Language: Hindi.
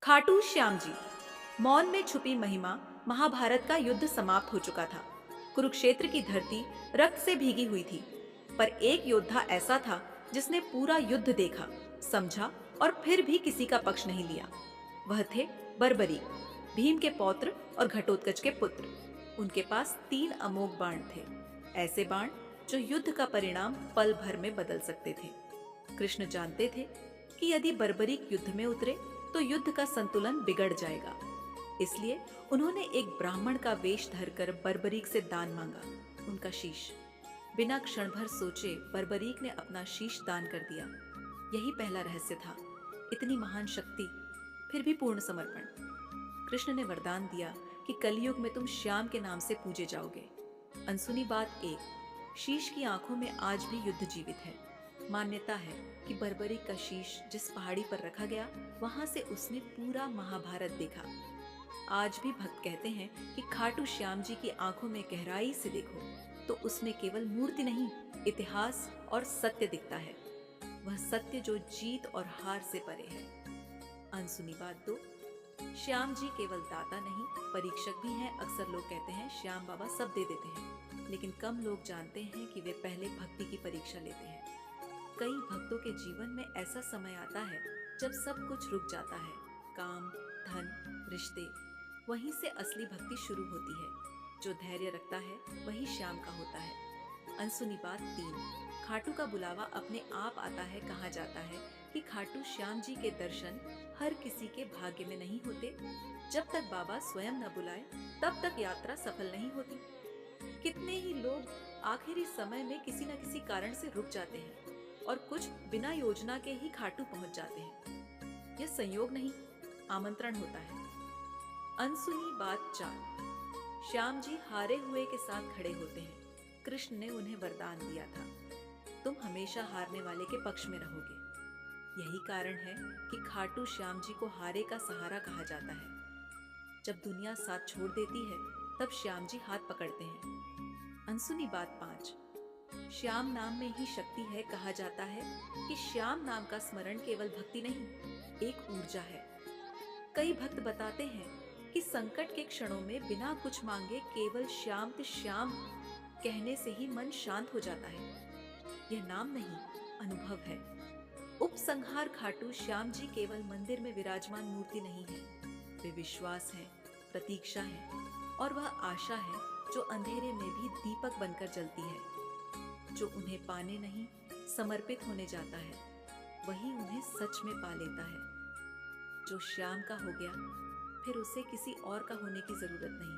खाटू श्याम जी। मौन में छुपी महिमा। महाभारत का युद्ध समाप्त हो चुका था। कुरुक्षेत्र की धरती रक्त से भीगी हुई थी। पर एक योद्धा ऐसा था जिसने पूरा युद्ध देखा, समझा और फिर भी किसी का पक्ष नहीं लिया। वह थे बर्बरीक, भीम के पौत्र और घटोत्कच के पुत्र। उनके पास 3 अमोघ बाण थे, ऐसे बाण जो युद्ध का परिणाम पल भर में बदल सकते थे। कृष्ण जानते थे कि यदि बर्बरीक युद्ध में उतरे तो युद्ध का संतुलन बिगड़ जाएगा। इसलिए उन्होंने एक ब्राह्मण का वेश धरकर बर्बरीक से दान मांगा, उनका शीश। बिना क्षण भर सोचे बर्बरीक ने अपना शीश दान कर दिया। यही पहला रहस्य था, इतनी महान शक्ति फिर भी पूर्ण समर्पण। कृष्ण ने वरदान दिया कि कलयुग में तुम श्याम के नाम से पूजे जाओगे। अनसुनी बात एक, शीश की आंखों में आज भी युद्ध जीवित है। मान्यता है कि बर्बरीक का शीश जिस पहाड़ी पर रखा गया, वहां से उसने पूरा महाभारत देखा। आज भी भक्त कहते हैं कि खाटू श्याम जी की आंखों में गहराई से देखो तो उसमें केवल मूर्ति नहीं, इतिहास और सत्य दिखता है। वह सत्य जो जीत और हार से परे है। अनसुनी बात 2, श्याम जी केवल दाता नहीं, परीक्षक भी हैं। अक्सर लोग कहते हैं श्याम बाबा सब दे देते हैं, लेकिन कम लोग जानते हैं कि वे पहले भक्ति की परीक्षा लेते हैं। कई भक्तों के जीवन में ऐसा समय आता है जब सब कुछ रुक जाता है, काम, धन, रिश्ते। वहीं से असली भक्ति शुरू होती है। जो धैर्य रखता है वही श्याम का होता है। अनसुनी बात 3, खाटू का बुलावा अपने आप आता है। कहा जाता है कि खाटू श्याम जी के दर्शन हर किसी के भाग्य में नहीं होते। जब तक बाबा स्वयं न बुलाए तब तक यात्रा सफल नहीं होती। कितने ही लोग आखिरी समय में किसी न किसी कारण से रुक जाते हैं और कुछ बिना योजना के ही खाटू पहुंच जाते हैं। यह संयोग नहीं, आमंत्रण होता है। अनसुनी बात 4, श्याम जी हारे हुए के साथ खड़े होते हैं। कृष्ण ने उन्हें वरदान दिया था, तुम हमेशा हारने वाले के पक्ष में रहोगे। यही कारण है कि खाटू श्याम जी को हारे का सहारा कहा जाता है। जब दुनिया साथ छोड़ देती है तब श्याम जी हाथ पकड़ते हैं। अनसुनी बात 5, श्याम नाम में ही शक्ति है। कहा जाता है कि श्याम नाम का स्मरण केवल भक्ति नहीं, एक ऊर्जा है। कई भक्त बताते हैं कि संकट के क्षणों में बिना कुछ मांगे केवल श्याम ते श्याम कहने से ही मन शांत हो जाता है। यह नाम नहीं, अनुभव है। उपसंहार खाटू श्याम जी केवल मंदिर में विराजमान मूर्ति नहीं है, वे विश्वास है, प्रतीक्षा है और वह आशा है जो अंधेरे में भी दीपक बनकर जलती है। जो उन्हें पाने नहीं, समर्पित होने जाता है, वही उन्हें सच में पा लेता है। जो श्याम का हो गया, फिर उसे किसी और का होने की जरूरत नहीं।